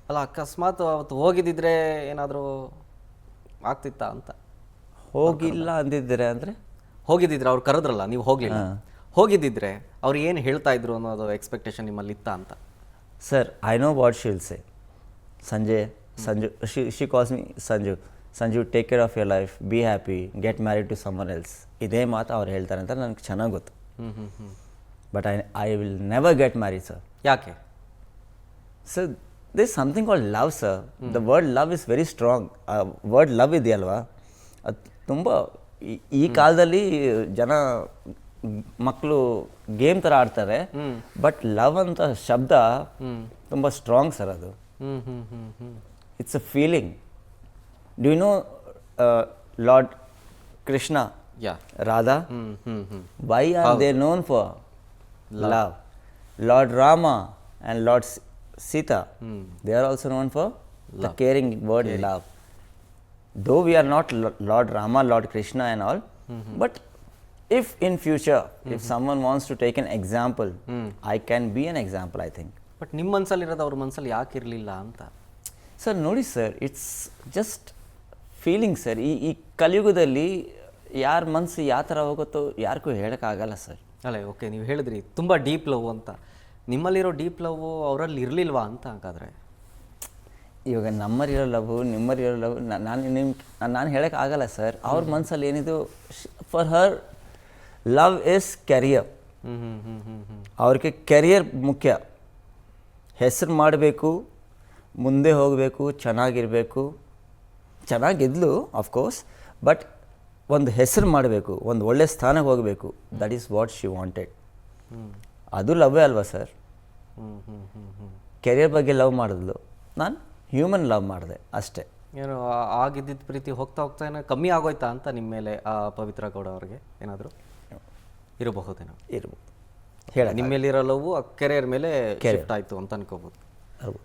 ಅಲ್ಲ ಅಕಸ್ಮಾತ್ ಅವತ್ತು ಹೋಗಿದ್ದಿದ್ರೆ ಏನಾದರೂ ಆಗ್ತಿತ್ತಾ ಅಂತ. ಹೋಗಿಲ್ಲ ಅಂದಿದ್ದರೆ ಅಂದರೆ ಹೋಗಿದ್ದಿದ್ರೆ ಅವ್ರು ಕರೆದ್ರಲ್ಲ, ನೀವು ಹೋಗಲಿಲ್ಲ, ಹೋಗಿದ್ದಿದ್ರೆ ಅವ್ರು ಏನು ಹೇಳ್ತಾ ಇದ್ರು ಅನ್ನೋದು ಎಕ್ಸ್ಪೆಕ್ಟೇಷನ್ ನಿಮ್ಮಲ್ಲಿ ಇತ್ತಾ ಅಂತ. Sir I know what she will say. Sanju she calls me Sanju take care of your life, be happy, get married to someone else. ಇದೇ ಮಾತು ಅವ್ರು ಹೇಳ್ತಾರೆ ಅಂತ ನನಗೆ ಚೆನ್ನಾಗಿ ಗೊತ್ತು. But I will never get married sir. ಯಾಕೆ sir this something called love sir. The word love is very strong. Word love ಇದೆಯಲ್ವಾ, ಅದು ತುಂಬ ಈ ಕಾಲದಲ್ಲಿ ಜನ ಮಕ್ಕಳು ಗೇಮ್ ಥರ ಆಡ್ತಾರೆ. ಬಟ್ ಲವ್ ಅಂತ ಶಬ್ದ ತುಂಬ ಸ್ಟ್ರಾಂಗ್ ಸರ್. ಅದು it's a feeling. Do you know lord Krishna, Radha, why are they known for love? Lord Rama and Lord Sita, they are also known for the caring word love. Though we are not Lord Rama, Lord Krishna and all, but if in future, if someone wants to take an example, I can be an example, I think. But ನಿಮ್ಮ ಮನಸ್ಸಲ್ಲಿರೋದು ಅವ್ರ ಮನಸ್ಸಲ್ಲಿ ಯಾಕೆ ಇರಲಿಲ್ಲ ಅಂತ. Sir ನೋಡಿ sir, it's just feeling sir. ಈ ಕಲಿಯುಗದಲ್ಲಿ ಯಾರ ಮನಸ್ಸು ಯಾವ ಥರ ಹೋಗುತ್ತೋ ಯಾರಿಗೂ ಹೇಳೋಕ್ಕಾಗಲ್ಲ ಸರ್. ಅಲ್ಲ ಓಕೆ, ನೀವು ಹೇಳಿದ್ರಿ ತುಂಬ ಡೀಪ್ ಲವ್ ಅಂತ. ನಿಮ್ಮಲ್ಲಿರೋ ಡೀಪ್ ಲವ್ ಅವರಲ್ಲಿ ಇರಲಿಲ್ವಾ ಅಂತ ಹಾಗಾದರೆ? ಇವಾಗ ನಮ್ಮಲ್ಲಿರೋ ಲವ್ ನಿಮ್ಮಲ್ಲಿರೋ ಲವ್ ನಾನು ಹೇಳೋಕ್ಕಾಗಲ್ಲ ಸರ್. ಅವ್ರ ಮನಸ್ಸಲ್ಲಿ ಏನಿದು, for her love is career. ಅವ್ರಿಗೆ ಕೆರಿಯರ್ ಮುಖ್ಯ. ಹೆಸರು ಮಾಡಬೇಕು, ಮುಂದೆ ಹೋಗಬೇಕು, ಚೆನ್ನಾಗಿರಬೇಕು. ಚೆನ್ನಾಗಿದ್ಲು ಆಫ್ಕೋರ್ಸ್, ಬಟ್ ಒಂದು ಹೆಸರು ಮಾಡಬೇಕು, ಒಂದು ಒಳ್ಳೆ ಸ್ಥಾನಕ್ಕೆ ಹೋಗಬೇಕು. That is what she wanted. ಅದು ಲವ್ವೇ ಅಲ್ವಾ ಸರ್? ಕೆರಿಯರ್ ಬಗ್ಗೆ ಲವ್ ಮಾಡಿದ್ಲು, ನಾನು ಹ್ಯೂಮನ್ ಲವ್ ಮಾಡಿದೆ ಅಷ್ಟೇ. ಏನು ಆಗಿದ್ದಿದ್ದ ಪ್ರೀತಿ ಹೋಗ್ತಾ ಹೋಗ್ತಾ ಏನೋ ಕಮ್ಮಿ ಆಗೋಯ್ತಾ ಅಂತ ನಿಮ್ಮ ಮೇಲೆ ಆ ಪವಿತ್ರ ಗೌಡ ಅವ್ರಿಗೆ ಏನಾದರೂ ಇರಬಹುದೇನೋ? ಇರ್ಬೋದು, ಹೇಳ ನಿಮ್ಮ ಮೇಲಿರೋ ಲವ್ ಕೆರಿಯರ್ ಮೇಲೆ ಶಿಫ್ಟ್ ಆಯಿತು ಅಂತ ಅನ್ಕೋಬೋದು. ಹೌದು.